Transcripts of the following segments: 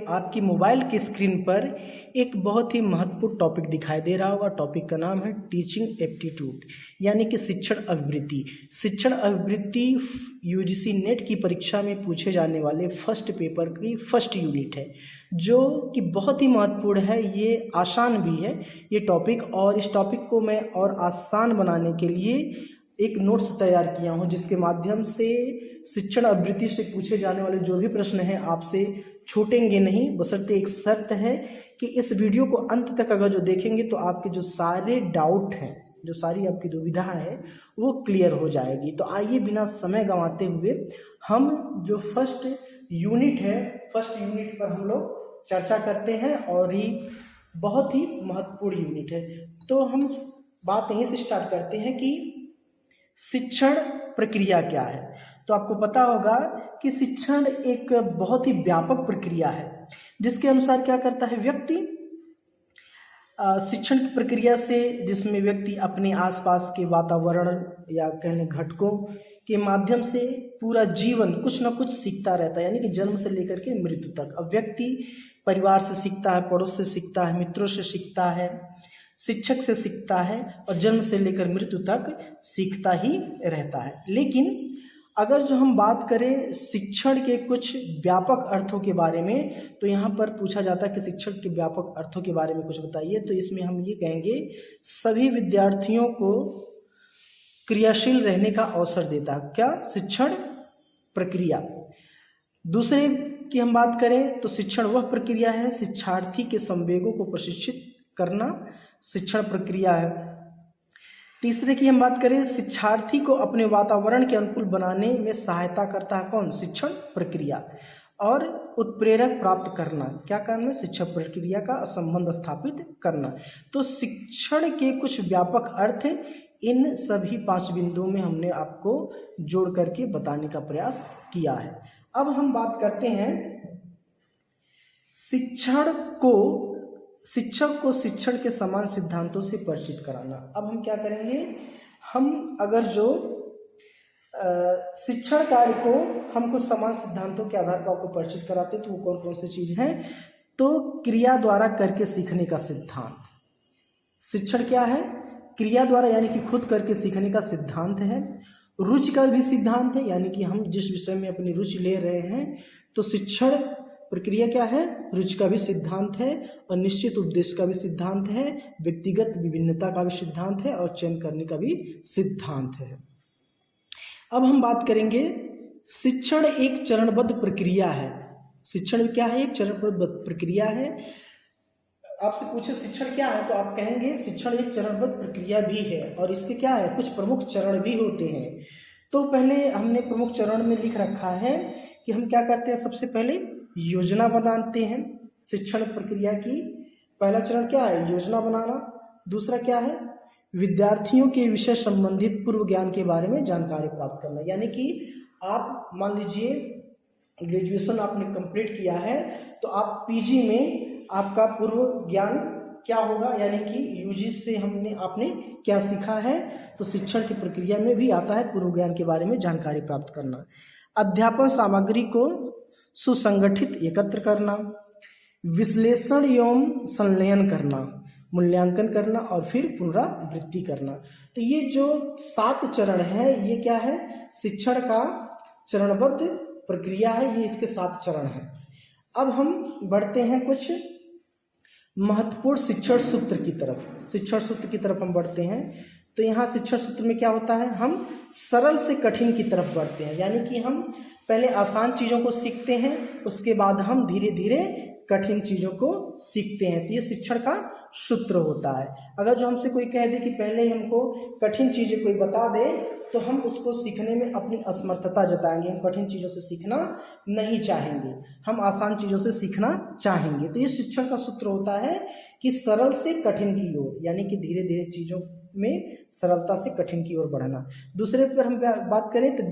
आपकी मोबाइल की स्क्रीन पर एक बहुत ही महत्वपूर्ण टॉपिक दिखाई दे रहा होगा। टॉपिक का नाम है टीचिंग एप्टीट्यूड, यानी कि शिक्षण अभिवृत्ति। शिक्षण अभिवृत्ति यूजीसी नेट की परीक्षा में पूछे जाने वाले फर्स्ट पेपर की फर्स्ट यूनिट है, जो कि बहुत ही महत्वपूर्ण है। ये आसान भी है ये टॉपिक, और इस टॉपिक को मैं और आसान बनाने के लिए एक नोट्स तैयार किया हूँ, जिसके माध्यम से शिक्षण अभिवृत्ति से पूछे जाने वाले जो भी प्रश्न हैं आपसे छूटेंगे नहीं, बशर्ते एक शर्त है कि इस वीडियो को अंत तक अगर जो देखेंगे तो आपके जो सारे डाउट हैं, जो सारी आपकी दुविधा है वो क्लियर हो जाएगी। तो आइए बिना समय गंवाते हुए हम जो फर्स्ट यूनिट है, फर्स्ट यूनिट पर हम लोग चर्चा करते हैं, और ये बहुत ही महत्वपूर्ण यूनिट है। तो हम बात यहीं से स्टार्ट करते हैं कि शिक्षण प्रक्रिया क्या है। तो आपको पता होगा कि शिक्षण एक बहुत ही व्यापक प्रक्रिया है, जिसके अनुसार क्या करता है व्यक्ति शिक्षण की प्रक्रिया से, जिसमें व्यक्ति अपने आसपास के वातावरण या कहने घटकों के माध्यम से पूरा जीवन कुछ न कुछ सीखता रहता है, यानी कि जन्म से लेकर के मृत्यु तक। अब व्यक्ति परिवार से सीखता है, पड़ोस से सीखता है, मित्रों से सीखता है, शिक्षक से सीखता है, और जन्म से लेकर मृत्यु तक सीखता ही रहता है। लेकिन अगर जो हम बात करें शिक्षण के कुछ व्यापक अर्थों के बारे में, तो यहाँ पर पूछा जाता है कि शिक्षण के व्यापक अर्थों के बारे में कुछ बताइए। तो इसमें हम ये कहेंगे सभी विद्यार्थियों को क्रियाशील रहने का अवसर देता है। क्या? शिक्षण प्रक्रिया। दूसरे की हम बात करें तो शिक्षण वह प्रक्रिया है शिक्षार्थी के संवेगों को प्रशिक्षित करना, शिक्षण प्रक्रिया है। तीसरे की हम बात करें शिक्षार्थी को अपने वातावरण के अनुकूल बनाने में सहायता करता है। कौन? शिक्षण प्रक्रिया। और उत्प्रेरक प्राप्त करना, क्या करना? शिक्षण प्रक्रिया का संबंध स्थापित करना। तो शिक्षण के कुछ व्यापक अर्थ इन सभी 5 बिंदुओं में हमने आपको जोड़ करके बताने का प्रयास किया है। अब हम बात करते हैं शिक्षक को शिक्षण के समान सिद्धांतों से परिचित कराना। अब हम क्या करेंगे, हम अगर जो शिक्षण कार्य को हम कुछ समान सिद्धांतों के आधार पर आपको परिचित कराते हैं, तो वो कौन कौन सी चीज़ हैं? तो क्रिया द्वारा करके सीखने का सिद्धांत। शिक्षण क्या है? क्रिया द्वारा, यानी कि खुद करके सीखने का सिद्धांत है। रुचि का भी सिद्धांत है, यानी कि हम जिस विषय में अपनी रुचि ले रहे हैं, तो शिक्षण प्रक्रिया क्या है? रुचि का भी सिद्धांत है, और निश्चित उद्देश्य का भी सिद्धांत है, व्यक्तिगत विभिन्नता का भी सिद्धांत है, और चयन करने का भी सिद्धांत है। अब हम बात करेंगे शिक्षण एक चरणबद्ध प्रक्रिया है। शिक्षण क्या है? एक चरणबद्ध प्रक्रिया है। आपसे पूछे शिक्षण क्या है, तो आप कहेंगे शिक्षण एक चरणबद्ध प्रक्रिया भी है, और इसके क्या है? कुछ प्रमुख चरण भी होते हैं। तो पहले हमने प्रमुख चरण में लिख रखा है कि हम क्या करते हैं। सबसे पहले योजना बनाते हैं शिक्षण प्रक्रिया की। पहला चरण क्या है? योजना बनाना। दूसरा क्या है? विद्यार्थियों के विषय संबंधित पूर्व ज्ञान के बारे में जानकारी प्राप्त करना, यानी कि आप मान लीजिए ग्रेजुएशन आपने कंप्लीट किया है, तो आप पीजी में आपका पूर्व ज्ञान क्या होगा, यानी कि यूजी से आपने क्या सीखा है। तो शिक्षण की प्रक्रिया में भी आता है पूर्व ज्ञान के बारे में जानकारी प्राप्त करना। अध्यापन सामग्री को सुसंगठित एकत्र करना, विश्लेषण एवं संलयन करना, मूल्यांकन करना, और फिर पुनरावृत्ति करना। तो ये जो 7 चरण है, ये क्या है? शिक्षण का चरणबद्ध प्रक्रिया है। ये इसके 7 चरण हैं। अब हम बढ़ते हैं कुछ महत्वपूर्ण शिक्षण सूत्र की तरफ। शिक्षण सूत्र की तरफ हम बढ़ते हैं। तो यहाँ शिक्षण सूत्र में क्या होता है? हम सरल से कठिन की तरफ बढ़ते हैं, यानी कि हम पहले आसान चीज़ों को सीखते हैं, उसके बाद हम धीरे धीरे कठिन चीज़ों को सीखते हैं। तो ये शिक्षण का सूत्र होता है। अगर जो हमसे कोई कह दे कि पहले ही हमको कठिन चीज़ें कोई बता दे, तो हम उसको सीखने में अपनी असमर्थता जताएंगे। हम कठिन चीज़ों से सीखना नहीं चाहेंगे, हम आसान चीज़ों से सीखना चाहेंगे। तो ये शिक्षण का सूत्र होता है कि सरल से कठिन की ओर, यानी कि धीरे धीरे चीज़ों में सरलता से कठिन की ओर बढ़ना। दूसरे पर हम बात करें तो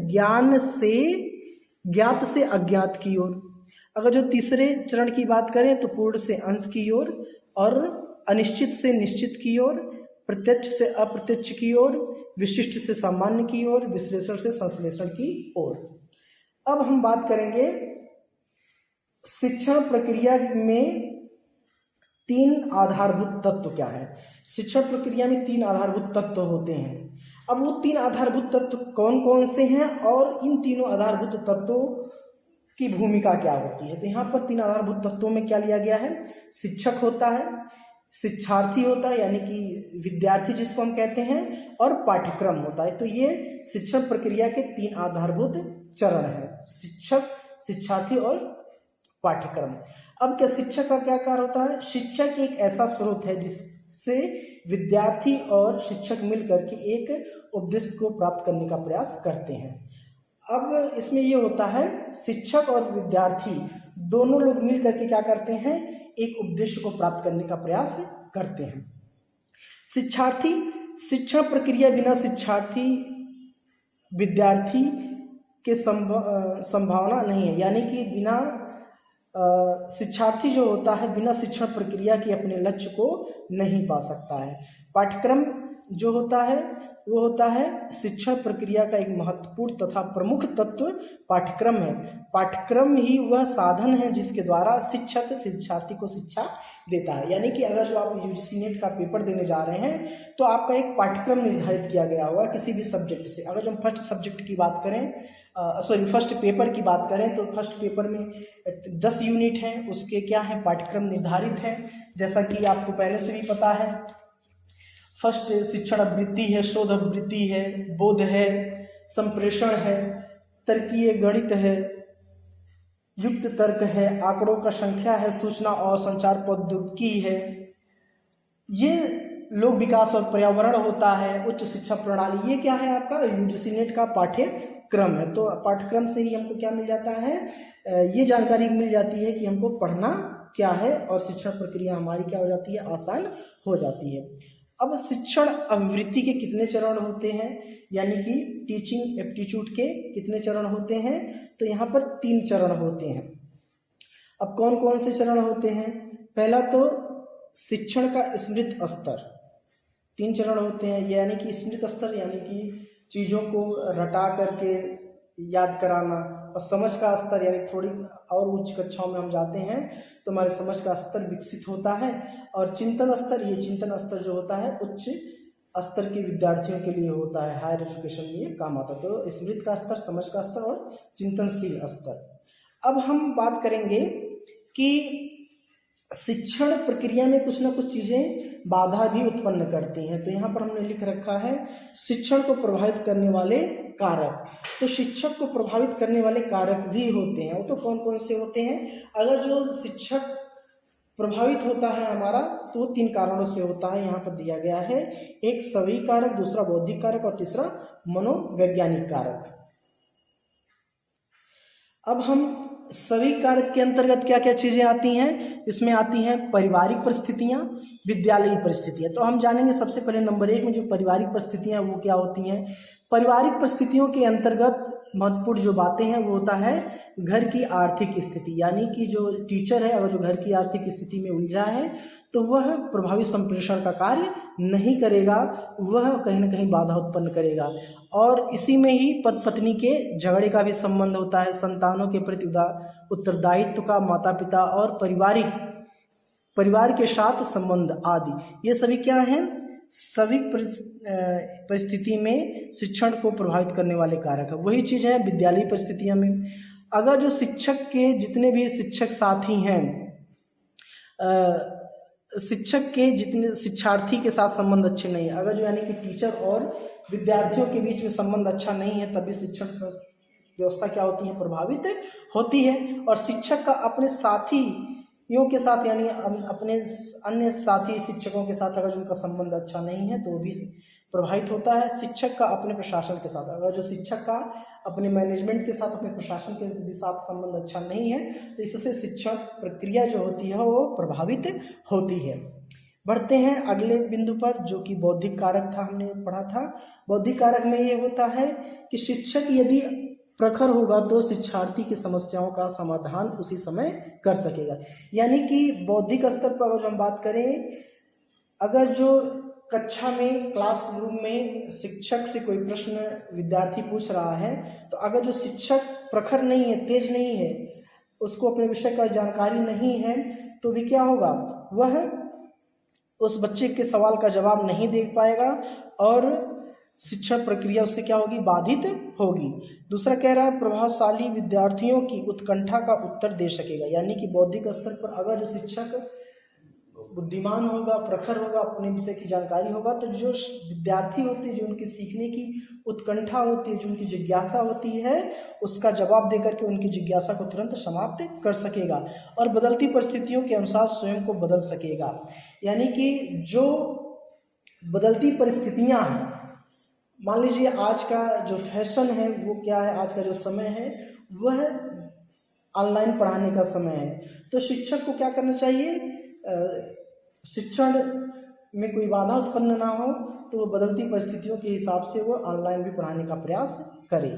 ज्ञात से अज्ञात की ओर। अगर जो तीसरे चरण की बात करें तो पूर्ण से अंश की ओर, और अनिश्चित से निश्चित की ओर, प्रत्यक्ष से अप्रत्यक्ष की ओर, विशिष्ट से सामान्य की ओर, विश्लेषण से संश्लेषण की ओर। अब हम बात करेंगे शिक्षण प्रक्रिया में तीन आधारभूत तत्व क्या है? शिक्षण प्रक्रिया में तीन आधारभूत तत्व होते हैं। अब वो तीन आधारभूत तत्व कौन कौन से हैं और इन तीनों आधारभूत तत्वों की भूमिका क्या होती है? तो यहाँ पर तीन आधारभूत तत्वों में क्या लिया गया है? शिक्षक होता है, शिक्षार्थी होता है यानी कि विद्यार्थी जिसको हम कहते हैं, और पाठ्यक्रम होता है। तो ये शिक्षण प्रक्रिया के तीन आधारभूत चरण हैं, शिक्षक, शिक्षार्थी और पाठ्यक्रम। अब क्या शिक्षक का क्या कार्य होता है? शिक्षक एक ऐसा स्रोत है जिससे विद्यार्थी और शिक्षक मिलकर के एक उपदेश को प्राप्त करने का प्रयास करते हैं। अब इसमें ये होता है, शिक्षक और विद्यार्थी दोनों लोग मिलकर के क्या करते हैं? एक उपदेश को प्राप्त करने का प्रयास करते हैं। शिक्षार्थी, शिक्षण प्रक्रिया बिना शिक्षार्थी विद्यार्थी के संभावना नहीं है, यानी कि बिना शिक्षार्थी जो होता है बिना शिक्षण प्रक्रिया के अपने लक्ष्य को नहीं पा सकता है। पाठ्यक्रम जो होता है वो होता है शिक्षण प्रक्रिया का एक महत्वपूर्ण तथा प्रमुख तत्व पाठ्यक्रम है। पाठ्यक्रम ही वह साधन है जिसके द्वारा शिक्षक शिक्षार्थी को शिक्षा देता है। यानी कि अगर जो आप यूजीसी नेट का पेपर देने जा रहे हैं तो आपका एक पाठ्यक्रम निर्धारित किया गया होगा किसी भी सब्जेक्ट से। अगर जो हम फर्स्ट सब्जेक्ट की बात करें, फर्स्ट पेपर की बात करें, तो फर्स्ट पेपर में 10 यूनिट हैं, उसके क्या है? पाठ्यक्रम निर्धारित है। जैसा कि आपको पहले से भी पता है, फर्स्ट शिक्षण आवृत्ति है, शोध आवृत्ति है, बोध है, संप्रेषण है, तर्कीय गणित है, युक्त तर्क है, आंकड़ों का संख्या है, सूचना और संचार प्रौद्योगिकी है, ये लोक विकास और पर्यावरण होता है, उच्च शिक्षा प्रणाली। ये क्या है? आपका यूजीसी नेट का पाठ्यक्रम है। तो पाठ्यक्रम से ही हमको क्या मिल जाता है? ये जानकारी मिल जाती है कि हमको पढ़ना क्या है, और शिक्षण प्रक्रिया हमारी क्या हो जाती है? आसान हो जाती है। अब शिक्षण आवृत्ति के कितने चरण होते हैं, यानी कि टीचिंग एप्टीट्यूड के कितने चरण होते हैं? तो यहाँ पर 3 चरण होते हैं। अब कौन कौन से चरण होते हैं? पहला तो शिक्षण का स्मृत स्तर, 3 चरण होते हैं। यानी कि स्मृत स्तर यानी कि चीज़ों को रटा करके याद कराना, और समझ का स्तर यानी थोड़ी और उच्च कक्षाओं में हम जाते हैं तो हमारे समझ का स्तर विकसित होता है। और चिंतन स्तर, ये चिंतन स्तर जो होता है उच्च स्तर के विद्यार्थियों के लिए होता है, हायर एजुकेशन में ये काम आता है। तो स्मृति का स्तर, समझ का स्तर और चिंतनशील स्तर। अब हम बात करेंगे कि शिक्षण प्रक्रिया में कुछ ना कुछ चीज़ें बाधा भी उत्पन्न करती हैं। तो यहाँ पर हमने लिख रखा है शिक्षण को प्रभावित करने वाले कारक। तो शिक्षक को प्रभावित करने वाले कारक भी होते हैं। वो तो कौन कौन से होते हैं? अगर जो शिक्षक प्रभावित होता है हमारा, तो वो 3 कारणों से होता है, यहाँ पर दिया गया है। एक सभी कारक, दूसरा बौद्धिक कारक और तीसरा मनोवैज्ञानिक कारक। अब हम सभी कारक के अंतर्गत क्या क्या चीज़ें आती हैं? इसमें आती हैं पारिवारिक परिस्थितियाँ, विद्यालयी परिस्थितियाँ। तो हम जानेंगे सबसे पहले नंबर 1 में जो पारिवारिक परिस्थितियाँ वो क्या होती हैं। पारिवारिक परिस्थितियों के अंतर्गत महत्वपूर्ण जो बातें हैं वो होता है घर की आर्थिक स्थिति। यानी कि जो टीचर है अगर जो घर की आर्थिक स्थिति में उलझा है तो वह प्रभावी संप्रेषण का कार्य नहीं करेगा, वह कहीं ना कहीं बाधा उत्पन्न करेगा। और इसी में ही पति पत्नी के झगड़े का भी संबंध होता है, संतानों के प्रति उत्तरदायित्व का, माता पिता और परिवार के साथ संबंध आदि, ये सभी क्या हैं? सभी परिस्थिति में शिक्षण को प्रभावित करने वाले कारक है। वही चीज़ है विद्यालयी परिस्थितियों में। अगर जो शिक्षक के जितने भी शिक्षक साथी हैं, शिक्षक के जितने शिक्षार्थी के साथ संबंध अच्छे नहीं है, अगर जो यानी कि टीचर और विद्यार्थियों के बीच में संबंध अच्छा नहीं है, तभी शिक्षण व्यवस्था क्या होती है? प्रभावित होती है। और शिक्षक का अपने साथियों के साथ यानी अपने अन्य साथी शिक्षकों के साथ अगर उनका संबंध अच्छा नहीं है तो वो भी प्रभावित होता है। शिक्षक का अपने प्रशासन के साथ, अगर जो शिक्षक का अपने मैनेजमेंट के साथ, अपने प्रशासन के साथ संबंध अच्छा नहीं है तो इससे शिक्षण प्रक्रिया जो होती है वो प्रभावित होती है। बढ़ते हैं अगले बिंदु पर, जो कि बौद्धिक कारक था, हमने पढ़ा था। बौद्धिक कारक में ये होता है कि शिक्षक यदि प्रखर होगा तो शिक्षार्थी की समस्याओं का समाधान उसी समय कर सकेगा। यानी कि बौद्धिक स्तर पर अगर हम बात करें, अगर जो कक्षा में क्लासरूम में शिक्षक से कोई प्रश्न विद्यार्थी पूछ रहा है तो अगर जो शिक्षक प्रखर नहीं है, तेज नहीं है, उसको अपने विषय का जानकारी नहीं है तो भी क्या होगा, वह उस बच्चे के सवाल का जवाब नहीं दे पाएगा और शिक्षण प्रक्रिया उससे क्या होगी, बाधित होगी। दूसरा कह रहा है प्रभावशाली विद्यार्थियों की उत्कंठा का उत्तर दे सकेगा, यानी कि बौद्धिक स्तर पर अगर जो शिक्षक बुद्धिमान होगा, प्रखर होगा, अपने विषय की जानकारी होगा, तो जो विद्यार्थी होते हैं, जो उनकी सीखने की उत्कंठा होती है, जो उनकी जिज्ञासा होती है, उसका जवाब देकर के उनकी जिज्ञासा को तुरंत समाप्त कर सकेगा और बदलती परिस्थितियों के अनुसार स्वयं को बदल सकेगा। यानी कि जो बदलती परिस्थितियां हैं, मान लीजिए आज का जो फैशन है वो क्या है, आज का जो समय है वह ऑनलाइन पढ़ाने का समय है, तो शिक्षक को क्या करना चाहिए, शिक्षण में कोई बाधा उत्पन्न ना हो तो वो बदलती परिस्थितियों के हिसाब से वो ऑनलाइन भी पढ़ाने का प्रयास करे।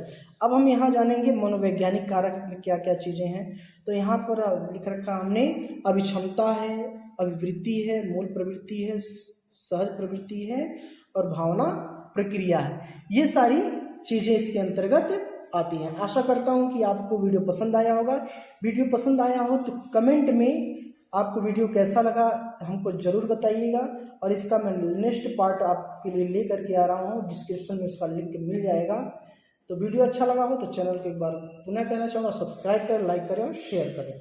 अब हम यहाँ जानेंगे मनोवैज्ञानिक कारक में क्या क्या चीज़ें हैं। तो यहाँ पर लिख रखा हमने अभिक्षमता है, अभिवृत्ति है, मूल प्रवृत्ति है, सहज प्रवृत्ति है और भावना प्रक्रिया है। ये सारी चीज़ें इसके अंतर्गत आती हैं। आशा करता हूँ कि आपको वीडियो पसंद आया होगा। वीडियो पसंद आया हो तो कमेंट में आपको वीडियो कैसा लगा हमको ज़रूर बताइएगा और इसका मैं नेक्स्ट पार्ट आपके लिए ले करके आ रहा हूँ, डिस्क्रिप्शन में उसका लिंक मिल जाएगा। तो वीडियो अच्छा लगा हो तो चैनल को एक बार पुनः कहना चाहूँगा, सब्सक्राइब करें, लाइक करें और शेयर करें।